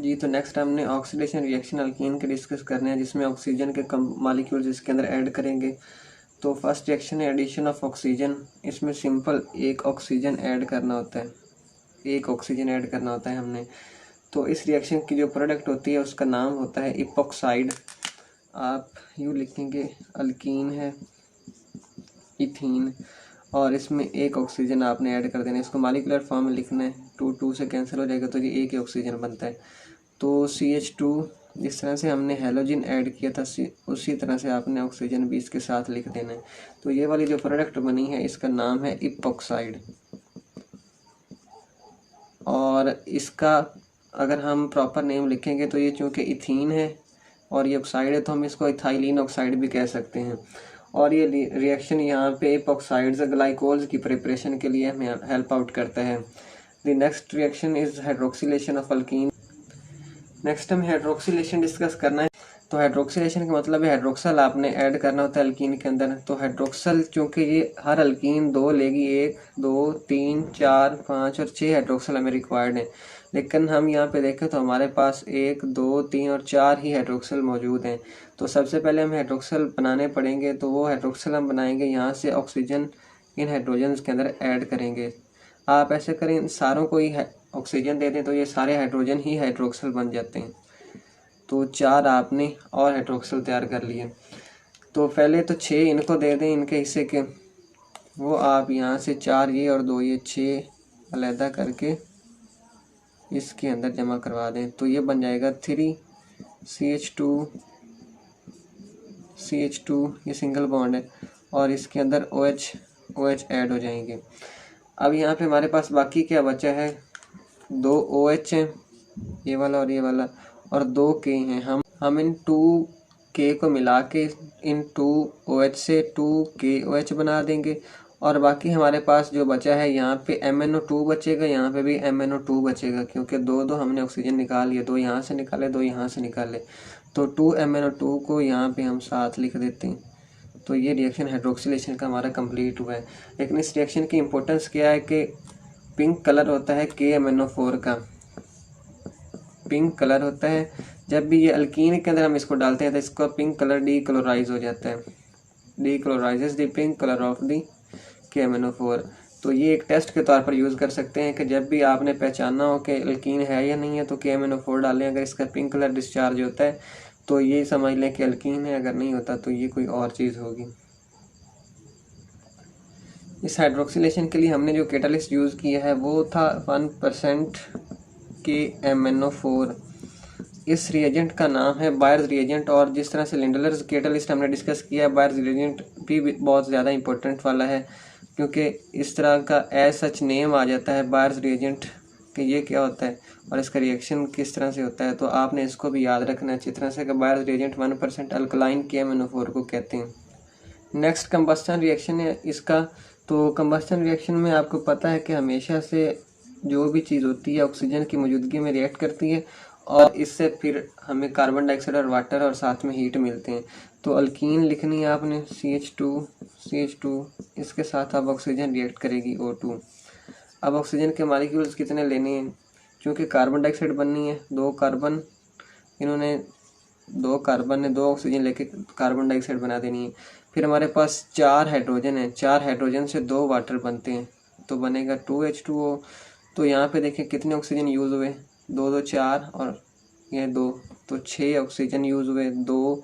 जी, तो नेक्स्ट हमने oxidation reaction alkyne के डिस्कस करने हैं, जिसमें ऑक्सीजन के कम मालिक्यूल्स इसके अंदर ऐड करेंगे। तो फर्स्ट रिएक्शन है एडिशन ऑफ ऑक्सीजन। इसमें सिंपल एक ऑक्सीजन ऐड करना होता है, हमने। तो इस रिएक्शन की जो प्रोडक्ट होती है उसका नाम होता है इपॉक्साइड। आप यूँ लिखेंगे, अल्कीन है इथीन, और इसमें एक ऑक्सीजन आपने ऐड कर देना है। इसको मालिकुलर फॉर्म में लिखना है, 2 से कैंसिल हो जाएगा तो ये एक ही ऑक्सीजन बनता है। तो CH2 जिस तरह से हमने हेलोजन ऐड किया था उसी तरह से आपने ऑक्सीजन भी इसके साथ लिख देना है। तो ये वाली जो प्रोडक्ट बनी है इसका नाम है इपॉक्साइड। और इसका अगर हम प्रॉपर नेम लिखेंगे तो ये चूँकि इथीन है और ये ऑक्साइड है तो हम इसको इथाइलिन ऑक्साइड भी कह सकते हैं। और ये रिएक्शन यहाँ पे इपॉक्साइड्स ग्लाइकोल्स की प्रिपरेशन के लिए हमें हेल्प आउट करता है। The next reaction is hydroxylation of alkyne. Next हम हाइड्रोक्सिलेशन डिस्कस करना है। तो हाइड्रोक्सिलेशन का मतलब है हाइड्रोक्सल आपने ऐड करना होता है अल्कीन के अंदर। तो हाइड्रोक्सल चूँकि ये हर अल्कीन 2 लेगी, 1 2 3 4 5 और 6 हाइड्रोक्सल हमें रिक्वायर्ड है। लेकिन हम यहाँ पे देखें तो हमारे पास 1 2 3 और 4 ही हाइड्रोक्सल मौजूद हैं। तो सबसे पहले हमें हाइड्रोक्सल बनाने पड़ेंगे। तो वो हाइड्रोक्सल हम बनाएंगे, यहाँ से ऑक्सीजन इन हाइड्रोजन के अंदर ऐड करेंगे। आप ऐसे करें, इन सारों को ही ऑक्सीजन दे दें तो ये सारे हाइड्रोजन ही हाइड्रोक्सल बन जाते हैं। तो 4 आपने और हाइड्रोक्सल तैयार कर लिए। तो पहले तो 6 इनको दे दें इनके हिस्से के, वो आप यहाँ से 4 ये और 2 ये 6 अलहदा करके इसके अंदर जमा करवा दें। तो ये बन जाएगा 3 CH2 ये सिंगल बॉन्ड है और इसके अंदर OH ऐड हो जाएंगे। अब यहाँ पे हमारे पास बाकी क्या बचा है, 2 OH हैं, ये वाला और ये वाला, और 2 K हैं। हम इन 2 K को मिला के इन 2 OH से 2 KOH बना देंगे। और बाकी हमारे पास जो बचा है, यहाँ पे MnO2 बचेगा, यहाँ पे भी MnO2 बचेगा, क्योंकि 2 हमने ऑक्सीजन निकाल लिए, 2 यहाँ से निकाले 2 यहाँ से निकाले। तो 2 MnO2 को यहाँ पे हम साथ लिख देते हैं। तो ये रिएक्शन हाइड्रोक्सिलेशन का हमारा कंप्लीट हुआ है। लेकिन इस रिएक्शन की इम्पोर्टेंस क्या है कि पिंक कलर होता है KMnO4 का, पिंक कलर होता है। जब भी ये अल्कीन के अंदर हम इसको डालते हैं तो इसका पिंक कलर डीक्लोराइज हो जाता है, decolourises the pink colour of the KMnO4। तो ये एक टेस्ट के तौर पर यूज़ कर सकते हैं कि जब भी आपने पहचानना हो कि अल्कीन है या नहीं है तो KMnO4 डालें। अगर इसका पिंक कलर डिस्चार्ज होता है तो ये समझ लें कि अल्कीन है, अगर नहीं होता तो ये कोई और चीज़ होगी। इस हाइड्रोक्सिलेशन के लिए हमने जो कैटालिस्ट यूज़ किया है वो था 1% KMnO4। इस रिएजेंट का नाम है बायर्स रिएजेंट। और जिस तरह से लिंडलर्स कैटालिस्ट हमने डिस्कस किया है, बायर्स रिएजेंट भी बहुत ज़्यादा इंपॉर्टेंट वाला है, क्योंकि इस तरह का एज सच नेम आ जाता है बायर्स रिएजेंट कि ये क्या होता है और इसका रिएक्शन किस तरह से होता है। तो आपने इसको भी याद रखना है अच्छी तरह से कि बायर्स रिएजेंट 1% अल्कलाइन KMnO4 को कहते हैं। नेक्स्ट कंबस्टन रिएक्शन है इसका। तो कंबस्टन रिएक्शन में आपको पता है कि हमेशा से जो भी चीज़ होती है ऑक्सीजन की मौजूदगी में रिएक्ट करती है और इससे फिर हमें कार्बन डाइऑक्साइड और वाटर और साथ में हीट मिलते हैं। तो अल्कीन लिखनी है आपने CH2, इसके साथ अब ऑक्सीजन रिएक्ट करेगी O2। अब ऑक्सीजन के मॉलिक्यूल्स कितने लेने हैं, क्योंकि कार्बन डाइऑक्साइड बननी है, 2 कार्बन, इन्होंने 2 कार्बन ने 2 ऑक्सीजन लेके कार्बन डाइऑक्साइड बना देनी है। फिर हमारे पास 4 हाइड्रोजन है, 4 हाइड्रोजन से 2 वाटर बनते हैं तो बनेगा 2H2O। तो यहाँ पे देखें कितने ऑक्सीजन यूज़ हुए, 2 2 4 और ये 2, तो 6 ऑक्सीजन यूज़ हुए, 2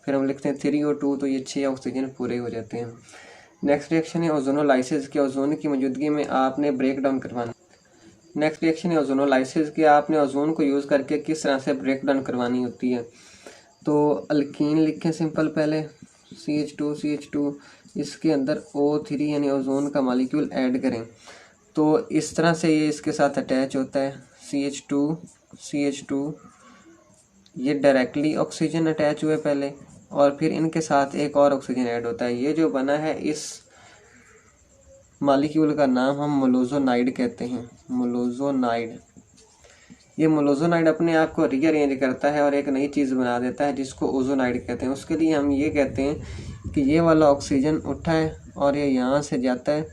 फिर हम लिखते हैं 3O2, तो ये 6 ऑक्सीजन पूरे हो जाते हैं। नेक्स्ट रिएक्शन है ओजोनोलाइसिस के, ओजोन की मौजूदगी में आपने ब्रेक डाउन करवाना। नेक्स्ट रिएक्शन है ओजोनोलाइसिस के, आपने ओजोन को यूज़ करके किस तरह से ब्रेक डाउन करवानी होती है। तो अल्कीन लिखें सिंपल, पहले CH2, इसके अंदर O3 यानी ओजोन का मॉलिक्यूल ऐड करें। तो इस तरह से ये इसके साथ अटैच होता है, CH2, ये डायरेक्टली ऑक्सीजन अटैच हुए पहले और फिर इनके साथ एक और ऑक्सीजन ऐड होता है। ये जो बना है इस मॉलिक्यूल का नाम हम मोलोजोनाइड कहते हैं, मोलोजोनाइड। ये मोलोजोनाइड अपने आप को रीअरेंज करता है और एक नई चीज़ बना देता है जिसको ओजोनाइड कहते हैं। उसके लिए हम ये कहते हैं कि ये वाला ऑक्सीजन उठा है और ये यहाँ से जाता है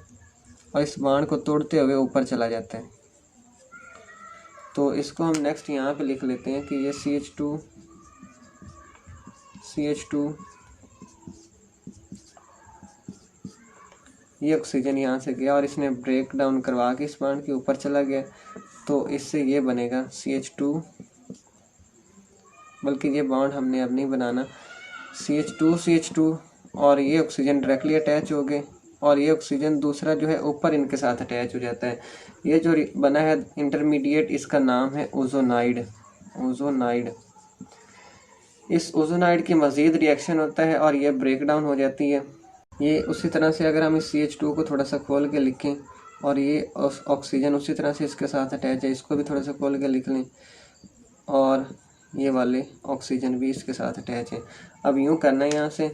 और इस बाण को तोड़ते हुए ऊपर चला जाता है। तो इसको हम नेक्स्ट यहाँ पे लिख लेते हैं कि ये CH2 ये ऑक्सीजन यहाँ से गया और इसने ब्रेक डाउन करवा के इस बॉन्ड के ऊपर चला गया, तो इससे ये बनेगा CH2, बल्कि ये बॉन्ड हमने अब नहीं बनाना, CH2 और ये ऑक्सीजन डायरेक्टली अटैच हो गए और ये ऑक्सीजन दूसरा जो है ऊपर इनके साथ अटैच हो जाता है। ये जो बना है इंटरमीडिएट, इसका नाम है ओजोनाइड। इस ओजोनाइड की मज़ीद रिएक्शन होता है और ये ब्रेक डाउन हो जाती है। ये उसी तरह से अगर हम इस CH2 को थोड़ा सा खोल के लिखें और ये ऑक्सीजन उसी तरह से इसके साथ अटैच है, इसको भी थोड़ा सा खोल के लिख लें और ये वाले ऑक्सीजन भी इसके साथ अटैच है। अब यूँ करना है, यहाँ से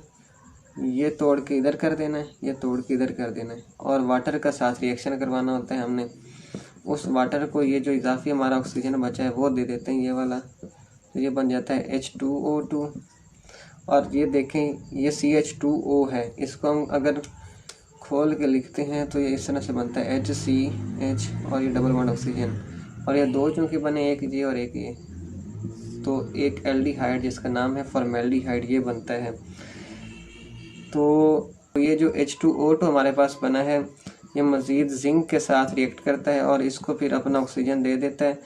ये तोड़ के इधर कर देना है, ये तोड़ के इधर कर देना है और वाटर का साथ रिएक्शन करवाना होता है हमने। उस वाटर को ये जो इजाफी हमारा ऑक्सीजन बचा है वो दे देते हैं, ये वाला, तो ये बन जाता है H2O2। और ये देखें ये CH2O है, इसको हम अगर खोल के लिखते हैं तो ये इस तरह से बनता है HCH और ये डबल बॉन्ड ऑक्सीजन, और ये दो चूँकि बने, एक ये और एक ये, तो एक एल्डिहाइड जिसका नाम है फॉर्मेल्डिहाइड ये बनता है। तो ये जो H2O2 हमारे पास बना है ये मज़ीद जिंक के साथ रिएक्ट करता है और इसको फिर अपना ऑक्सीजन दे देता है,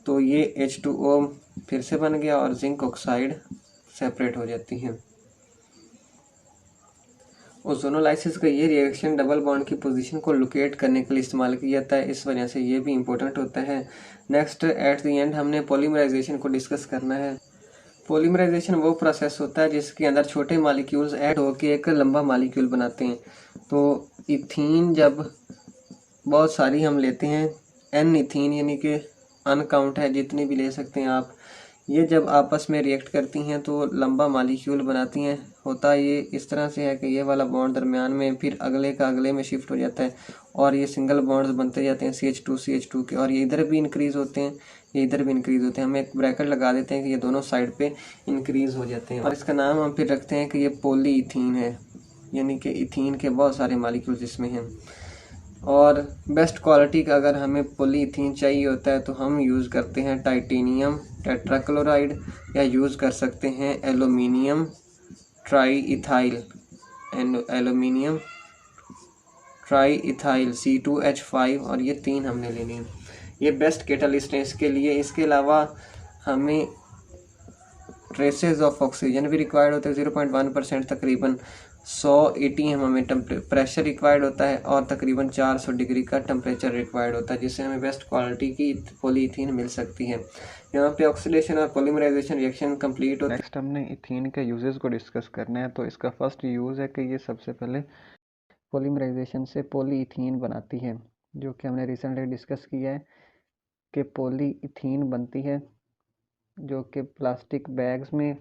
तो ये H2O फिर से बन गया और जिंक ऑक्साइड सेपरेट हो जाती है। ओजोनोलाइसिस का ये रिएक्शन डबल बॉन्ड की पोजीशन को लोकेट करने के लिए इस्तेमाल किया जाता है, इस वजह से ये भी इम्पोर्टेंट होता है। नेक्स्ट एट द एंड हमने पॉलीमराइजेशन को डिस्कस करना है। पॉलीमराइजेशन वो प्रोसेस होता है जिसके अंदर छोटे मालिक्यूल्स ऐड होकर एक लंबा मालिक्यूल बनाते हैं। तो इथीन जब बहुत सारी हम लेते हैं, एन इथीन यानी कि अनकाउंट है, जितनी भी ले सकते हैं आप, ये जब आपस में रिएक्ट करती हैं तो लंबा मालिक्यूल बनाती हैं। होता ये इस तरह से है कि ये वाला बॉन्ड दरमियान में फिर अगले का अगले में शिफ्ट हो जाता है और ये सिंगल बॉन्ड्स बनते जाते हैं CH2 के, और ये इधर भी इंक्रीज़ होते हैं, ये इधर भी इंक्रीज़ होते हैं। हम एक ब्रैकेट लगा देते हैं कि ये दोनों साइड पे इंक्रीज़ हो जाते हैं और इसका नाम हम फिर रखते हैं कि ये पॉलीइथीन है, यानी कि इथीन के बहुत सारे मालिक्यूल्स इसमें हैं। और बेस्ट क्वालिटी का अगर हमें पॉलीइथीन चाहिए होता है तो हम यूज़ करते हैं टाइटेनियम टेट्राक्लोराइड, या यूज़ कर सकते हैं एल्यूमिनियम ट्राईइथाइल, C2H5, और ये 3 हमने लेने हैं। ये बेस्ट कैटालिस्ट है इसके लिए। इसके अलावा हमें ट्रेसेस ऑफ ऑक्सीजन भी रिक्वायर्ड होते हैं, 0.1% तकरीबन 100 ATM हमें प्रेशर रिक्वायर्ड होता है और तकरीबन 400 डिग्री का टेम्परेचर रिक्वायर्ड होता है, जिससे हमें बेस्ट क्वालिटी की पॉलीइथीन मिल सकती है। यहाँ पे ऑक्सीडेशन और पॉलीमराइजेशन रिएक्शन कंप्लीट होता है। नेक्स्ट हमने इथीन के यूजेस को डिस्कस करना है। तो इसका फर्स्ट यूज़ है कि ये सबसे पहले पॉलीमराइजेशन से पॉलीइथीन बनाती है, जो कि हमने रिसेंटली डिस्कस किया है कि पॉलीइथीन बनती है जो कि प्लास्टिक बैग्स में,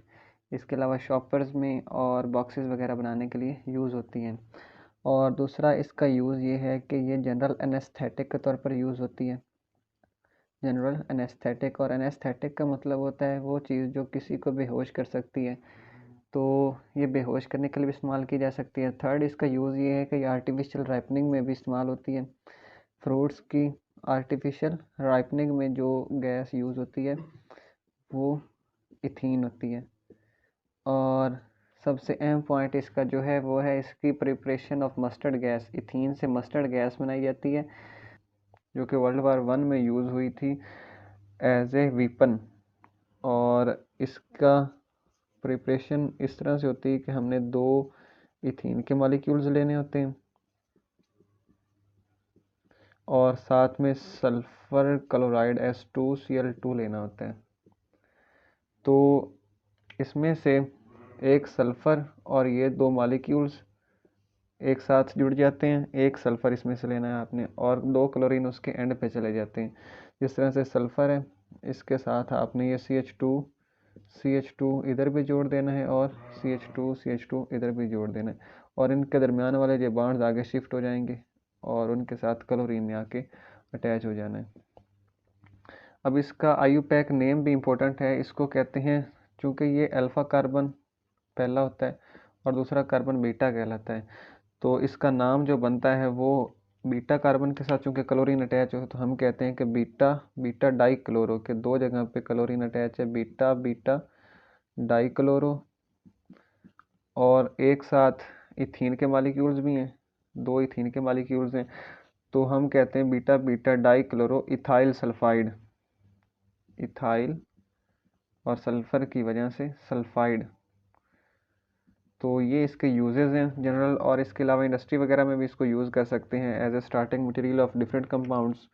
इसके अलावा शॉपर्स में और बॉक्सेस वगैरह बनाने के लिए यूज़ होती हैं। और दूसरा इसका यूज़ ये है कि ये जनरल एनेस्थेटिक के तौर पर यूज़ होती है। जनरल एनेस्थेटिक, और एनेस्थेटिक का मतलब होता है वो चीज़ जो किसी को बेहोश कर सकती है, तो ये बेहोश करने के लिए भी इस्तेमाल की जा सकती है। थर्ड इसका यूज़ ये है कि ये आर्टिफिशियल राइपनिंग में भी इस्तेमाल होती है। फ्रूट्स की आर्टिफिशियल राइपनिंग में जो गैस यूज़ होती है वो इथीन होती है। और सबसे अहम पॉइंट इसका जो है वो है इसकी preparation of mustard gas. Ethene से मस्टर्ड गैस बनाई जाती है जो कि World War I में यूज़ हुई थी एज ए वीपन। और इसका प्रिपरेशन इस तरह से होती है कि हमने 2 इथीन के मॉलिक्यूल्स लेने होते हैं और साथ में सल्फर क्लोराइड H2Cl2 लेना होता है। तो इसमें से एक सल्फ़र और ये 2 मॉलिक्यूल्स एक साथ जुड़ जाते हैं। एक सल्फ़र इसमें से लेना है आपने और 2 क्लोरीन उसके एंड पे चले जाते हैं। जिस तरह से सल्फ़र है इसके साथ आपने ये CH2 इधर भी जोड़ देना है और CH2 इधर भी जोड़ देना है, और इनके दरमियान वाले जो बॉन्ड्स आगे शिफ्ट हो जाएंगे और उनके साथ क्लोरीन ने आके अटैच हो जाना है। अब इसका IUPAC नेम भी इम्पोर्टेंट है। इसको कहते हैं, चूँकि ये अल्फ़ा कार्बन पहला होता है और दूसरा कार्बन बीटा कहलाता है, तो इसका नाम जो बनता है वो बीटा कार्बन के साथ चूँकि क्लोरीन अटैच हो तो हम कहते हैं कि बीटा बीटा डाई क्लोरो के दो जगह पे क्लोरीन अटैच है, बीटा बीटा डाई क्लोरो। और एक साथ इथीन के मालिक्यूल्स भी हैं, दो इथीन के मालिक्यूल्स हैं, तो हम कहते हैं beta beta die chloro ethyl sulphide, ethyl और सल्फर की वजह से सल्फाइड। तो ये इसके यूजेस हैं जनरल, और इसके अलावा इंडस्ट्री वगैरह में भी इसको यूज़ कर सकते हैं as a starting material of different compounds.